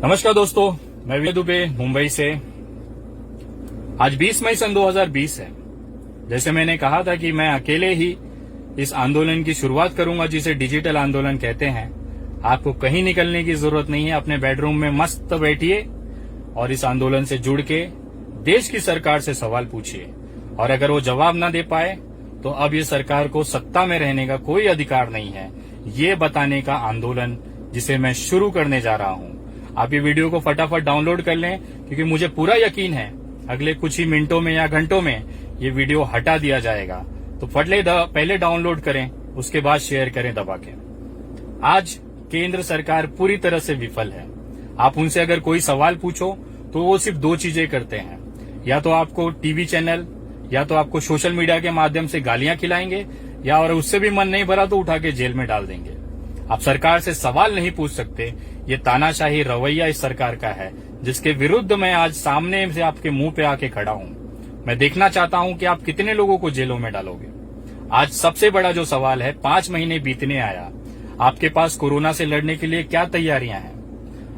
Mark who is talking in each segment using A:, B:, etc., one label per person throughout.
A: नमस्कार दोस्तों, मैं विनय दुबे मुंबई से। आज 20 मई सन 2020 है। जैसे मैंने कहा था कि मैं अकेले ही इस आंदोलन की शुरुआत करूंगा जिसे डिजिटल आंदोलन कहते हैं। आपको कहीं निकलने की जरूरत नहीं है, अपने बेडरूम में मस्त बैठिए और इस आंदोलन से जुड़ के देश की सरकार से सवाल पूछिए। और अगर वो जवाब ना दे पाए तो अब ये सरकार को सत्ता में रहने का कोई अधिकार नहीं है, ये बताने का आंदोलन जिसे मैं शुरू करने जा रहा हूं। आप ये वीडियो को फटाफट डाउनलोड कर लें, क्योंकि मुझे पूरा यकीन है अगले कुछ ही मिनटों में या घंटों में ये वीडियो हटा दिया जाएगा। तो पहले डाउनलोड करें, उसके बाद शेयर करें दबा के। आज केंद्र सरकार पूरी तरह से विफल है। आप उनसे अगर कोई सवाल पूछो तो वो सिर्फ दो चीजें करते हैं, या तो आपको टीवी चैनल या तो आपको सोशल मीडिया के माध्यम से गालियां खिलाएंगे, या और उससे भी मन नहीं भरा तो उठा के जेल में डाल देंगे। आप सरकार से सवाल नहीं पूछ सकते। ये तानाशाही रवैया इस सरकार का है, जिसके विरुद्ध मैं आज सामने से आपके मुंह पे आके खड़ा हूं। मैं देखना चाहता हूं कि आप कितने लोगों को जेलों में डालोगे। आज सबसे बड़ा जो सवाल है, 5 महीने बीतने आया, आपके पास कोरोना से लड़ने के लिए क्या तैयारियां हैं?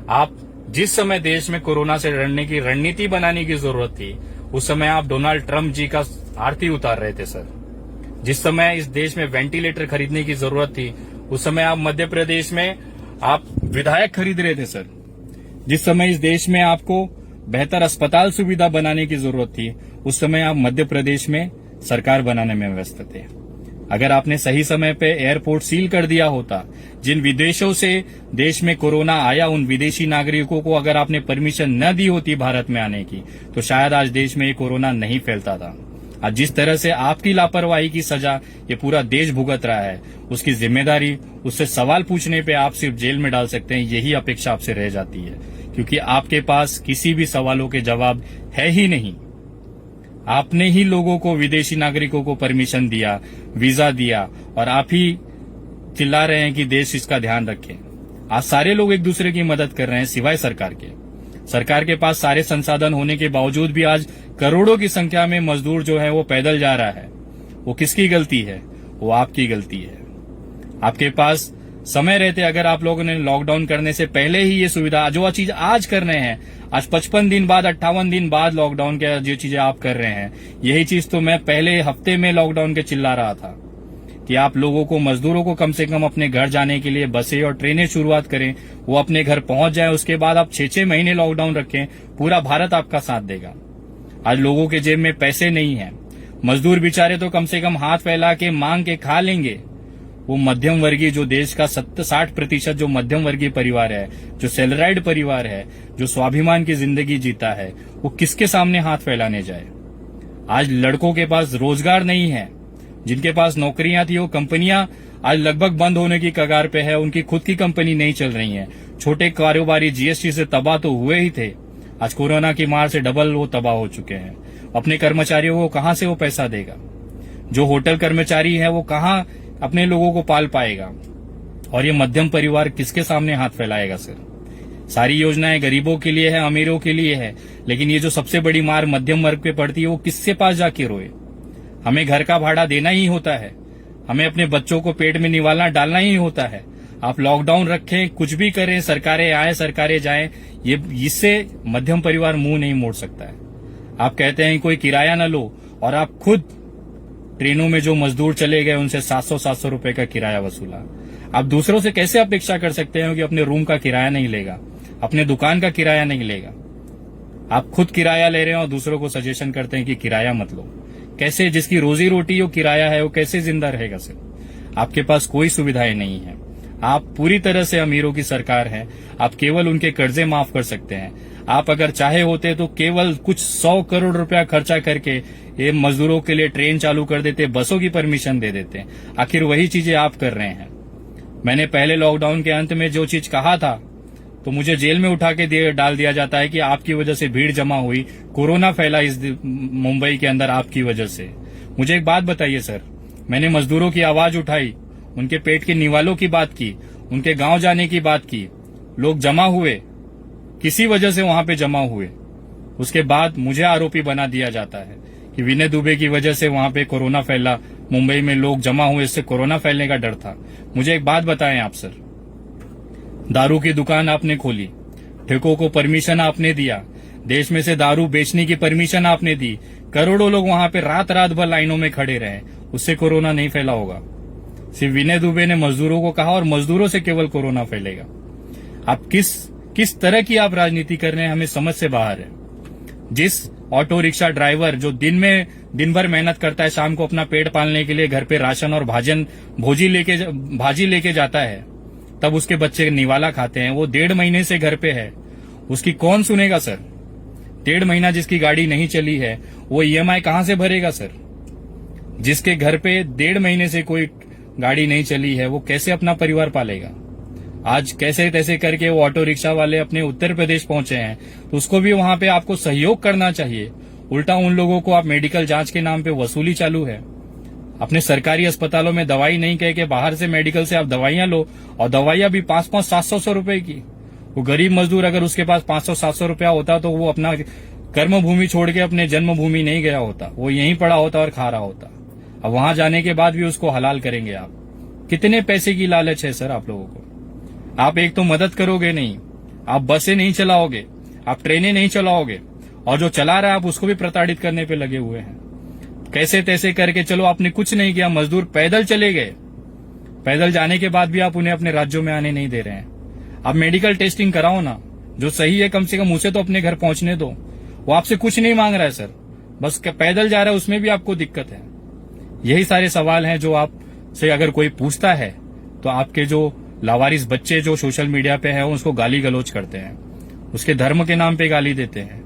A: आप जिस समय देश में कोरोना से लड़ने की रणनीति बनाने की जरूरत थी, उस समय आप डोनाल्ड ट्रंप जी का आरती उतार रहे थे सर। जिस समय इस देश में वेंटिलेटर खरीदने की जरूरत थी, उस समय आप मध्य प्रदेश में आप विधायक खरीद रहे थे सर। जिस समय इस देश में आपको बेहतर अस्पताल सुविधा बनाने की जरूरत थी, उस समय आप मध्य प्रदेश में सरकार बनाने में व्यस्त थे। अगर आपने सही समय पे एयरपोर्ट सील कर दिया होता, जिन विदेशों से देश में कोरोना आया उन विदेशी नागरिकों को अगर आपने परमिशन न दी होती भारत में आने की, तो शायद आज देश में ये कोरोना नहीं फैलता था। आज जिस तरह से आपकी लापरवाही की सजा ये पूरा देश भुगत रहा है, उसकी जिम्मेदारी, उससे सवाल पूछने पे आप सिर्फ जेल में डाल सकते हैं, यही अपेक्षा आपसे रह जाती है, क्योंकि आपके पास किसी भी सवालों के जवाब है ही नहीं। आपने ही लोगों को, विदेशी नागरिकों को परमिशन दिया, वीजा दिया, और आप ही चिल्ला रहे हैं कि देश इसका ध्यान रखे। आज सारे लोग एक दूसरे की मदद कर रहे हैं सिवाय सरकार के। सरकार के पास सारे संसाधन होने के बावजूद भी आज करोड़ों की संख्या में मजदूर जो है वो पैदल जा रहा है। वो किसकी गलती है? वो आपकी गलती है। आपके पास समय रहते अगर आप लोगों ने लॉकडाउन करने से पहले ही ये सुविधा, जो चीज आज कर रहे हैं, आज 55 दिन बाद, 58 दिन बाद लॉकडाउन के जो चीजें आप कर रहे हैं, यही चीज तो मैं पहले हफ्ते में लॉकडाउन के चिल्ला रहा था कि आप लोगों को, मजदूरों को कम से कम अपने घर जाने के लिए बसें और ट्रेनें शुरुआत करें, वो अपने घर पहुंच जाए। उसके बाद आप 6-6 महीने लॉकडाउन रखें, पूरा भारत आपका साथ देगा। आज लोगों के जेब में पैसे नहीं है, मजदूर बेचारे तो कम से कम हाथ फैला के मांग के खा लेंगे। वो मध्यम वर्गीय, जो देश का 60% जो मध्यम वर्गीय परिवार है, जो सैलराइड परिवार है, जो स्वाभिमान की जिंदगी जीता है, वो किसके सामने हाथ फैलाने जाए? आज लड़कों के पास रोजगार नहीं है, जिनके पास नौकरियां थी वो कंपनियां आज लगभग बंद होने की कगार पे है, उनकी खुद की कंपनी नहीं चल रही है। छोटे कारोबारी जीएसटी से तबाह तो हुए ही थे, आज कोरोना की मार से डबल वो तबाह हो चुके हैं। अपने कर्मचारियों को कहां से वो पैसा देगा? जो होटल कर्मचारी है वो कहां अपने लोगों को पाल पाएगा? और ये मध्यम परिवार किसके सामने हाथ फैलाएगा सर? सारी योजनाएं गरीबों के लिए है, अमीरों के लिए है, लेकिन ये जो सबसे बड़ी मार मध्यम वर्ग पे पड़ती है, वो किसके पास जाके रोए? हमें घर का भाड़ा देना ही होता है, हमें अपने बच्चों को पेट में निवालना डालना ही होता है। आप लॉकडाउन रखें, कुछ भी करें, सरकारें आए सरकारें जाएं, ये इससे मध्यम परिवार मुंह नहीं मोड़ सकता है। आप कहते हैं कोई किराया न लो, और आप खुद ट्रेनों में जो मजदूर चले गए उनसे 700 रुपए का किराया वसूला। आप दूसरों से कैसे अपेक्षा कर सकते हैं कि अपने रूम का किराया नहीं लेगा, अपने दुकान का किराया नहीं लेगा? आप खुद किराया ले रहे हैं और दूसरों को सजेशन करते हैं कि किराया मत लो। कैसे? जिसकी रोजी रोटी वो किराया है, वो कैसे जिंदा रहेगा सर? आपके पास कोई सुविधाएं नहीं है। आप पूरी तरह से अमीरों की सरकार है। आप केवल उनके कर्जे माफ कर सकते हैं। आप अगर चाहे होते तो केवल कुछ 100 करोड़ रुपया खर्चा करके ये मजदूरों के लिए ट्रेन चालू कर देते, बसों की परमिशन दे देते। आखिर वही चीजें आप कर रहे हैं। मैंने पहले लॉकडाउन के अंत में जो चीज कहा था, तो मुझे जेल में उठा के डाल दिया जाता है कि आपकी वजह से भीड़ जमा हुई, कोरोना फैला इस मुंबई के अंदर आपकी वजह से। मुझे एक बात बताइए सर, मैंने मजदूरों की आवाज उठाई, उनके पेट के निवालों की बात की, उनके गांव जाने की बात की। लोग जमा हुए, किसी वजह से वहां पे जमा हुए, उसके बाद मुझे आरोपी बना दिया जाता है कि विनय दुबे की वजह से वहां पे कोरोना फैला, मुंबई में लोग जमा हुए, इससे कोरोना फैलने का डर था। मुझे एक बात बताएं आप सर, दारू की दुकान आपने खोली, ठेकों को परमिशन आपने दिया, देश में से दारू बेचने की परमिशन आपने दी, करोड़ों लोग वहां पे रात रात भर लाइनों में खड़े रहे, उससे कोरोना नहीं फैला होगा। सिर्फ विनय दुबे ने मजदूरों को कहा और मजदूरों से केवल कोरोना फैलेगा। आप किस तरह की आप राजनीति कर रहे हैं, हमें समझ से बाहर है। जिस ऑटो रिक्शा ड्राइवर जो दिन भर मेहनत करता है, शाम को अपना पेट पालने के लिए घर पे राशन और भाजी लेके जाता है, तब उसके बच्चे निवाला खाते हैं, वो 1.5 महीने से घर पे है, उसकी कौन सुनेगा सर? 1.5 महीना जिसकी गाड़ी नहीं चली है, वो ईएमआई कहां से भरेगा सर? जिसके घर पे 1.5 महीने से कोई गाड़ी नहीं चली है, वो कैसे अपना परिवार पालेगा? आज कैसे तैसे करके वो ऑटो रिक्शा वाले अपने उत्तर प्रदेश पहुंचे हैं, तो उसको भी वहां पे आपको सहयोग करना चाहिए। उल्टा उन लोगों को आप मेडिकल जांच के नाम पे वसूली चालू है। अपने सरकारी अस्पतालों में दवाई नहीं कह के बाहर से मेडिकल से आप दवाइयां लो, और दवाइयां भी 500-700 रुपए की। वो गरीब मजदूर अगर उसके पास 500-700 रुपया होता तो वो अपना कर्म भूमि छोड़ के अपने जन्मभूमि नहीं गया होता, वो यहीं पड़ा होता और खा रहा होता। अब वहां जाने के बाद भी उसको हलाल करेंगे आप? कितने पैसे की लालच है सर आप लोगों को? आप एक तो मदद करोगे नहीं, आप बसें नहीं चलाओगे, आप ट्रेनें नहीं चलाओगे, और जो चला रहा है आप उसको भी प्रताड़ित करने पे लगे हुए हैं। कैसे तैसे करके चलो, आपने कुछ नहीं किया, मजदूर पैदल चले गए, पैदल जाने के बाद भी आप उन्हें अपने राज्यों में आने नहीं दे रहे हैं। आप मेडिकल टेस्टिंग कराओ ना, जो सही है कम से कम उसे तो अपने घर पहुंचने दो। वो आपसे कुछ नहीं मांग रहा है सर, बस पैदल जा रहा है, उसमें भी आपको दिक्कत है। यही सारे सवाल हैं जो आपसे अगर कोई पूछता है तो आपके जो लावारिस बच्चे जो सोशल मीडिया पे हैं उसको गाली गलौज करते हैं, उसके धर्म के नाम पे गाली देते हैं।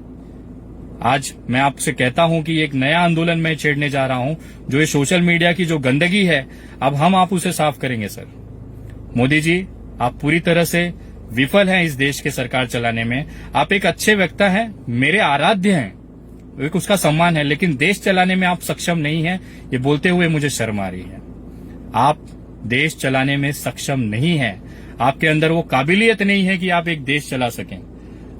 A: आज मैं आपसे कहता हूं कि एक नया आंदोलन मैं छेड़ने जा रहा हूं, जो ये सोशल मीडिया की जो गंदगी है, अब आप उसे साफ करेंगे सर। मोदी जी, आप पूरी तरह से विफल हैं इस देश के सरकार चलाने में। आप एक अच्छे वक्ता हैं, मेरे आराध्य हैं, एक उसका सम्मान है, लेकिन देश चलाने में आप सक्षम नहीं हैं। ये बोलते हुए मुझे शर्म आ रही है। आप देश चलाने में सक्षम नहीं है, आपके अंदर वो काबिलियत नहीं है कि आप एक देश चला सकें।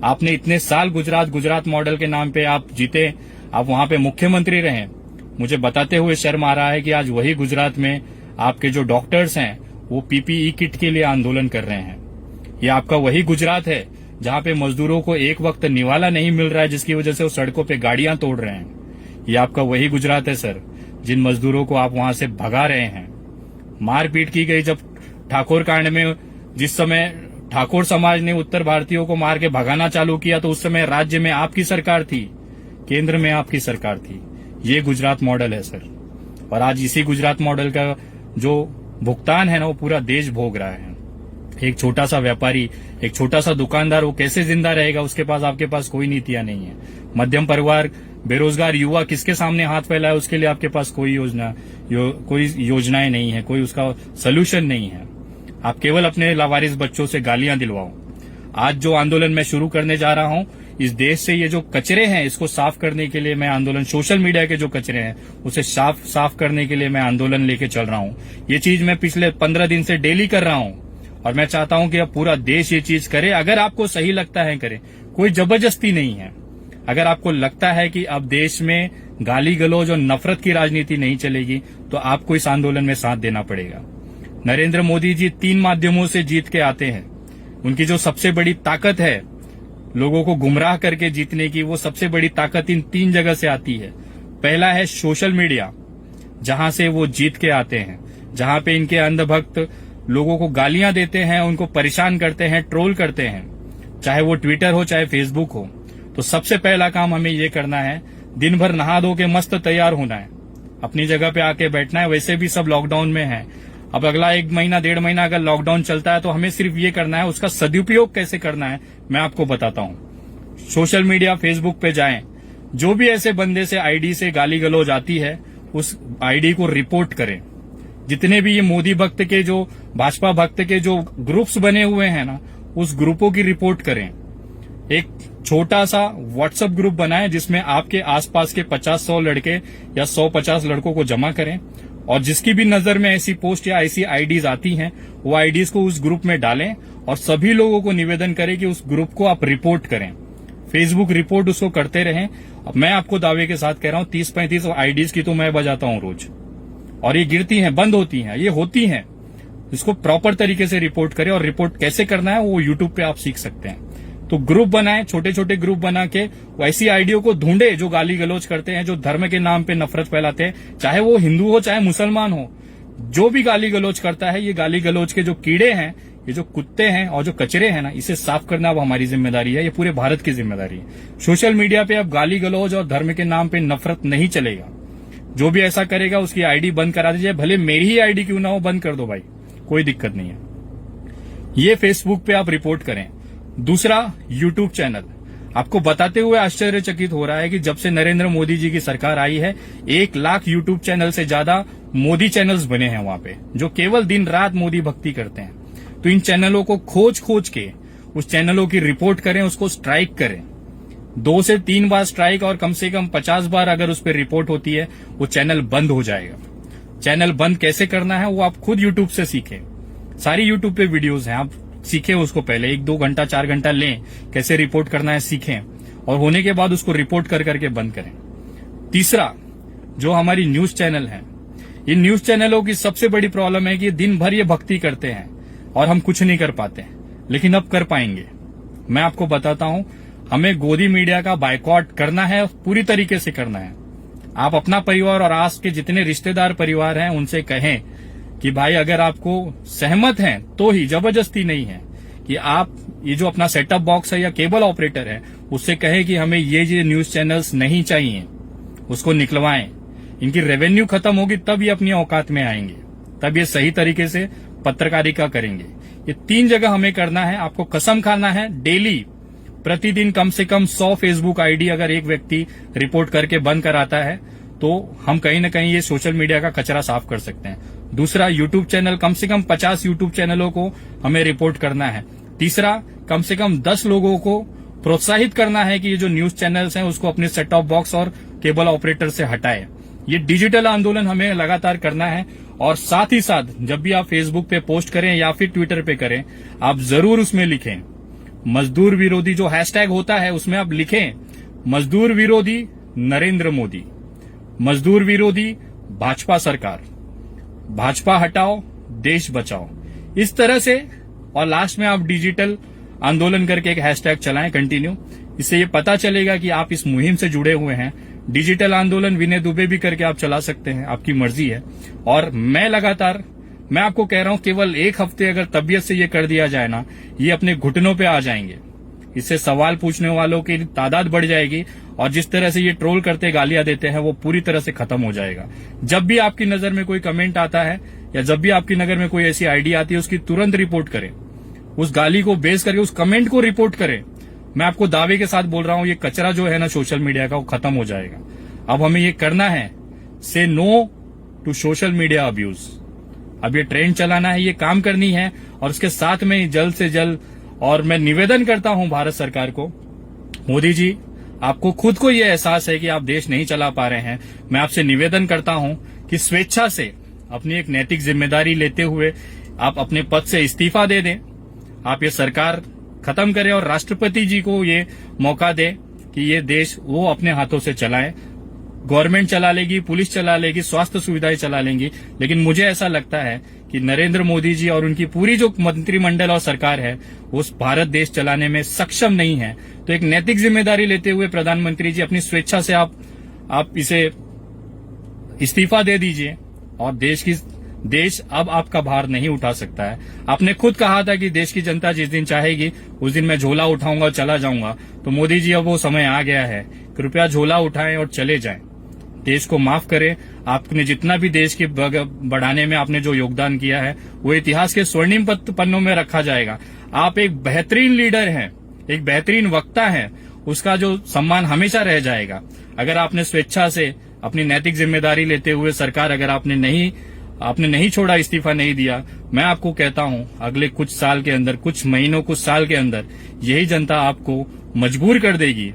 A: आपने इतने साल गुजरात मॉडल के नाम पे आप जीते, आप वहां पे मुख्यमंत्री रहे। मुझे बताते हुए शर्म आ रहा है कि आज वही गुजरात में आपके जो डॉक्टर्स हैं वो पीपीई किट के लिए आंदोलन कर रहे हैं। ये आपका वही गुजरात है जहां पे मजदूरों को एक वक्त निवाला नहीं मिल रहा है, जिसकी वजह से वो सड़कों पे गाड़ियां तोड़ रहे हैं। ये आपका वही गुजरात है सर, जिन मजदूरों को आप वहां से भगा रहे हैं। मारपीट की गई जब ठाकुर कांड में, जिस समय ठाकुर समाज ने उत्तर भारतीयों को मार के भगाना चालू किया, तो उस समय राज्य में आपकी सरकार थी, केंद्र में आपकी सरकार थी। ये गुजरात मॉडल है सर, और आज इसी गुजरात मॉडल का जो भुगतान है ना, वो पूरा देश भोग रहा है। एक छोटा सा व्यापारी, एक छोटा सा दुकानदार, वो कैसे जिंदा रहेगा? उसके पास, आपके पास कोई नीतियां नहीं है। मध्यम परिवार, बेरोजगार युवा किसके सामने हाथ फैलाए, उसके लिए आपके पास कोई योजनाएं नहीं है, कोई उसका सोल्यूशन नहीं है। आप केवल अपने लावारिस बच्चों से गालियां दिलवाओ। आज जो आंदोलन मैं शुरू करने जा रहा हूं, इस देश से ये जो कचरे हैं इसको साफ करने के लिए मैं आंदोलन, सोशल मीडिया के जो कचरे हैं उसे साफ करने के लिए मैं आंदोलन लेके चल रहा हूं। ये चीज मैं पिछले 15 दिन से डेली कर रहा हूं, और मैं चाहता हूं कि अब पूरा देश ये चीज करे। अगर आपको सही लगता है करें, कोई जबरदस्ती नहीं है। अगर आपको लगता है कि अब देश में गाली गलौज और नफरत की राजनीति नहीं चलेगी, तो आपको इस आंदोलन में साथ देना पड़ेगा। नरेंद्र मोदी जी 3 माध्यमों से जीत के आते हैं। उनकी जो सबसे बड़ी ताकत है लोगों को गुमराह करके जीतने की, वो सबसे बड़ी ताकत इन 3 जगह से आती है। पहला है सोशल मीडिया, जहां से वो जीत के आते हैं, जहां पे इनके अंधभक्त लोगों को गालियां देते हैं, उनको परेशान करते हैं, ट्रोल करते हैं, चाहे वो ट्विटर हो चाहे फेसबुक हो। तो सबसे पहला काम हमें ये करना है, दिन भर नहा धो के मस्त तैयार होना है, अपनी जगह पे आके बैठना है। वैसे भी सब लॉकडाउन में है। अब अगला 1 महीना 1.5 महीना अगर लॉकडाउन चलता है तो हमें सिर्फ ये करना है, उसका सदुपयोग कैसे करना है मैं आपको बताता हूं। सोशल मीडिया, फेसबुक पे जाएं, जो भी ऐसे बंदे से आईडी से गाली गलौज आती है उस आईडी को रिपोर्ट करें। जितने भी ये मोदी भक्त के, जो भाजपा भक्त के जो ग्रुप्स बने हुए हैं ना, उस ग्रुपों की रिपोर्ट करें। एक छोटा सा व्हाट्सएप ग्रुप बनाएं जिसमें आपके आसपास के 50-100 लड़के या 100-50 लड़कों को जमा करें, और जिसकी भी नजर में ऐसी पोस्ट या ऐसी आईडीज आती हैं वो आईडीज को उस ग्रुप में डालें, और सभी लोगों को निवेदन करें कि उस ग्रुप को आप रिपोर्ट करें। फेसबुक रिपोर्ट उसको करते रहें। अब मैं आपको दावे के साथ कह रहा हूं, 30-35 आईडीज की तो मैं बजाता हूं रोज, और ये गिरती हैं, बंद होती हैं, ये होती हैं। इसको प्रॉपर तरीके से रिपोर्ट करें, और रिपोर्ट कैसे करना है वो यूट्यूब पे आप सीख सकते हैं। तो ग्रुप बनाए, छोटे छोटे ग्रुप बना के ऐसी आईडियो को ढूंढे जो गाली गलौज करते हैं, जो धर्म के नाम पे नफरत फैलाते हैं, चाहे वो हिंदू हो चाहे मुसलमान हो। जो भी गाली गलौज करता है, ये गाली गलौज के जो कीड़े हैं, ये जो कुत्ते हैं और जो कचरे हैं ना, इसे साफ करना अब हमारी जिम्मेदारी है। ये पूरे भारत की जिम्मेदारी है। सोशल मीडिया पे अब गाली गलौज और धर्म के नाम पे नफरत नहीं चलेगा। जो भी ऐसा करेगा उसकी आईडी बंद करा दीजिए, भले मेरी ही आईडी क्यों ना हो, बंद कर दो भाई, कोई दिक्कत नहीं है। ये फेसबुक पे आप रिपोर्ट करें। दूसरा, यूट्यूब चैनल। आपको बताते हुए आश्चर्यचकित हो रहा है कि जब से नरेंद्र मोदी जी की सरकार आई है, 1 लाख यूट्यूब चैनल से ज्यादा मोदी चैनल्स बने हैं वहां पे, जो केवल दिन रात मोदी भक्ति करते हैं। तो इन चैनलों को खोज खोज के उस चैनलों की रिपोर्ट करें, उसको स्ट्राइक करें। 2 से 3 बार स्ट्राइक और कम से कम 50 बार अगर उस पर रिपोर्ट होती है, वो चैनल बंद हो जाएगा। चैनल बंद कैसे करना है वो आप खुद यूट्यूब से सीखें। सारी यूट्यूब पे वीडियोस हैं, आप सीखें उसको। पहले 1-2 घंटा 4 घंटा लें, कैसे रिपोर्ट करना है सीखें, और होने के बाद उसको रिपोर्ट कर करके बंद करें। तीसरा, जो हमारी न्यूज चैनल है, इन न्यूज चैनलों की सबसे बड़ी प्रॉब्लम है कि दिन भर ये भक्ति करते हैं और हम कुछ नहीं कर पाते, लेकिन अब कर पाएंगे। मैं आपको बताता हूं, हमें गोदी मीडिया का बायकॉट करना है, पूरी तरीके से करना है। आप अपना परिवार और आस के जितने रिश्तेदार परिवार हैं उनसे कहें कि भाई अगर आपको सहमत हैं तो ही, जबरदस्ती नहीं है, कि आप ये जो अपना सेटअप बॉक्स है या केबल ऑपरेटर है उससे कहें कि हमें ये न्यूज चैनल्स नहीं चाहिए, उसको निकलवाएं। इनकी रेवेन्यू खत्म होगी तब ये अपनी औकात में आएंगे, तब ये सही तरीके से पत्रकारिता करेंगे। ये 3 जगह हमें करना है। आपको कसम खाना है, डेली प्रतिदिन कम से कम 100 फेसबुक आईडी अगर एक व्यक्ति रिपोर्ट करके बंद कराता है तो हम कहीं ना कहीं ये सोशल मीडिया का कचरा साफ कर सकते हैं। दूसरा, यूट्यूब चैनल, कम से कम 50 यूट्यूब चैनलों को हमें रिपोर्ट करना है। तीसरा, कम से कम 10 लोगों को प्रोत्साहित करना है कि ये जो न्यूज चैनल्स हैं उसको अपने सेट टॉप बॉक्स और केबल ऑपरेटर से हटाए। ये डिजिटल आंदोलन हमें लगातार करना है। और साथ ही साथ जब भी आप फेसबुक पे पोस्ट करें या फिर ट्विटर पे करें, आप जरूर उसमें लिखें मजदूर विरोधी, जो हैशटैग होता है उसमें आप लिखें मजदूर विरोधी नरेंद्र मोदी, मजदूर विरोधी भाजपा सरकार, भाजपा हटाओ देश बचाओ, इस तरह से। और लास्ट में आप डिजिटल आंदोलन करके एक हैशटैग चलाएं कंटिन्यू। इससे ये पता चलेगा कि आप इस मुहिम से जुड़े हुए हैं। डिजिटल आंदोलन विनय दुबे भी करके आप चला सकते हैं, आपकी मर्जी है। और मैं आपको कह रहा हूं, केवल 1 हफ्ते अगर तबीयत से ये कर दिया जाए ना, ये अपने घुटनों पे आ जाएंगे। इससे सवाल पूछने वालों की तादाद बढ़ जाएगी और जिस तरह से ये ट्रोल करते गालियां देते हैं वो पूरी तरह से खत्म हो जाएगा। जब भी आपकी नजर में कोई कमेंट आता है या जब भी आपकी नजर में कोई ऐसी आईडी आती है, उसकी तुरंत रिपोर्ट करें। उस गाली को बेस करके उस कमेंट को रिपोर्ट करें। मैं आपको दावे के साथ बोल रहा हूं, ये कचरा जो है ना सोशल मीडिया का, वो खत्म हो जाएगा। अब हमें ये करना है, say no to social media abuse. अब ये ट्रेंड चलाना है, ये काम करनी है। और उसके साथ में जल्द से जल्द, और मैं निवेदन करता हूं भारत सरकार को, मोदी जी आपको खुद को ये एहसास है कि आप देश नहीं चला पा रहे हैं। मैं आपसे निवेदन करता हूं कि स्वेच्छा से अपनी एक नैतिक जिम्मेदारी लेते हुए आप अपने पद से इस्तीफा दे दें। आप ये सरकार खत्म करें और राष्ट्रपति जी को ये मौका दें कि ये देश वो अपने हाथों से चलाएं। गवर्नमेंट चला लेगी, पुलिस चला लेगी, स्वास्थ्य सुविधाएं चला लेंगी, लेकिन मुझे ऐसा लगता है कि नरेंद्र मोदी जी और उनकी पूरी जो मंत्रिमंडल और सरकार है उस भारत देश चलाने में सक्षम नहीं है। तो एक नैतिक जिम्मेदारी लेते हुए प्रधानमंत्री जी अपनी स्वेच्छा से आप इसे इस्तीफा दे दीजिए और देश अब आपका भार नहीं उठा सकता है। आपने खुद कहा था कि देश की जनता जिस दिन चाहेगी उस दिन मैं झोला उठाऊंगा और चला जाऊंगा। तो मोदी जी अब वो समय आ गया है, कृपया झोला उठाएं और चले जाएं। देश को माफ करें। आपने जितना भी देश के बढ़ाने में आपने जो योगदान किया है वो इतिहास के स्वर्णिम पन्नों में रखा जाएगा। आप एक बेहतरीन लीडर हैं, एक बेहतरीन वक्ता हैं, उसका जो सम्मान हमेशा रह जाएगा। अगर आपने स्वेच्छा से अपनी नैतिक जिम्मेदारी लेते हुए सरकार अगर आपने नहीं छोड़ा, इस्तीफा नहीं दिया, मैं आपको कहता हूं अगले कुछ साल के अंदर, कुछ महीनों, कुछ साल के अंदर यही जनता आपको मजबूर कर देगी।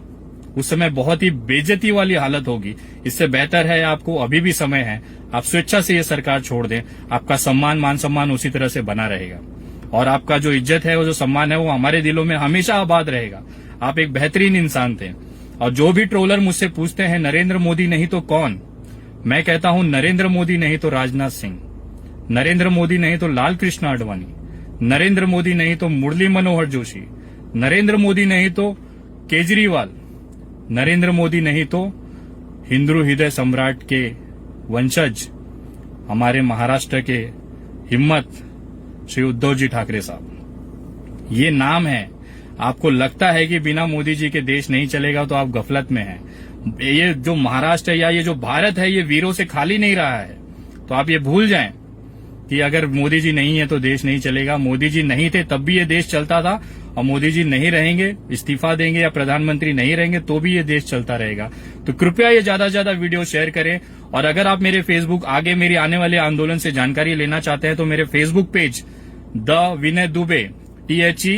A: उस समय बहुत ही बेइज्जती वाली हालत होगी। इससे बेहतर है, आपको अभी भी समय है, आप स्वेच्छा से ये सरकार छोड़ दें। आपका सम्मान, मान सम्मान उसी तरह से बना रहेगा और आपका जो इज्जत है, वो जो सम्मान है, वो हमारे दिलों में हमेशा आबाद रहेगा। आप एक बेहतरीन इंसान थे। और जो भी ट्रोलर मुझसे पूछते हैं नरेंद्र मोदी नहीं तो कौन, मैं कहता हूं नरेंद्र मोदी नहीं तो राजनाथ सिंह, नरेंद्र मोदी नहीं तो लाल कृष्ण आडवाणी, नरेंद्र मोदी नहीं तो मुरली मनोहर जोशी, नरेंद्र मोदी नहीं तो केजरीवाल, नरेंद्र मोदी नहीं तो हिंदू हृदय सम्राट के वंशज हमारे महाराष्ट्र के हिम्मत श्री उद्धव जी ठाकरे साहब। ये नाम है। आपको लगता है कि बिना मोदी जी के देश नहीं चलेगा तो आप गफलत में हैं। ये जो महाराष्ट्र है या ये जो भारत है ये वीरों से खाली नहीं रहा है। तो आप ये भूल जाएं कि अगर मोदी जी नहीं है तो देश नहीं चलेगा। मोदी जी नहीं थे तब भी ये देश चलता था, और मोदी जी नहीं रहेंगे, इस्तीफा देंगे या प्रधानमंत्री नहीं रहेंगे तो भी ये देश चलता रहेगा। तो कृपया ये ज्यादा से ज्यादा वीडियो शेयर करें। और अगर आप मेरे फेसबुक आगे मेरी आने वाले आंदोलन से जानकारी लेना चाहते हैं तो मेरे Facebook page the Vinay Dubey THE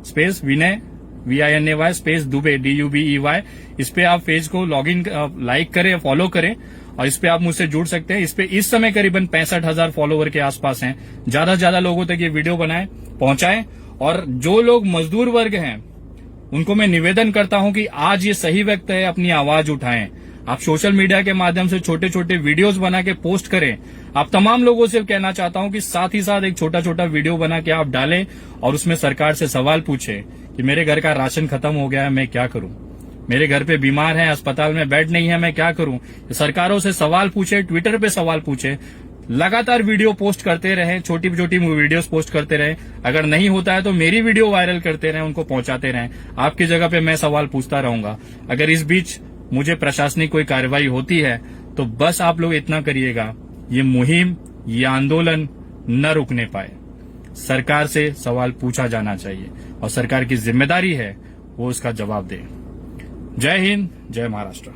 A: space Vinay VINAY space Dubey DUBEY, इस पे आप पेज को लॉगिन लाइक करें, फॉलो करें और इस पे आप मुझसे जुड़ सकते हैं। इस पे इस समय करीबन 65,000 फॉलोवर के आसपास हैं। ज्यादा से ज्यादा लोगों तक ये वीडियो बनाएं, पहुंचाएं। और जो लोग मजदूर वर्ग हैं उनको मैं निवेदन करता हूं कि आज ये सही वक्त है, अपनी आवाज उठाएं। आप सोशल मीडिया के माध्यम से छोटे छोटे वीडियोस बना के पोस्ट करें। आप तमाम लोगों से कहना चाहता हूं कि साथ ही साथ एक छोटा छोटा वीडियो बना के आप डालें और उसमें सरकार से सवाल पूछें कि मेरे घर का राशन खत्म हो गया है, मैं क्या करूं, मेरे घर पे बीमार है, अस्पताल में बेड नहीं है, मैं क्या करूं। सरकारों से सवाल पूछे, ट्विटर पे सवाल पूछे, लगातार वीडियो पोस्ट करते रहें, छोटी छोटी वीडियोस पोस्ट करते रहें। अगर नहीं होता है तो मेरी वीडियो वायरल करते रहें, उनको पहुंचाते रहें। आपकी जगह पे मैं सवाल पूछता रहूंगा। अगर इस बीच मुझे प्रशासनिक कोई कार्रवाई होती है तो बस आप लोग इतना करिएगा, ये मुहिम, ये आंदोलन न रुकने पाए। सरकार से सवाल पूछा जाना चाहिए और सरकार की जिम्मेदारी है वो उसका जवाब दे। जय हिंद, जय महाराष्ट्र।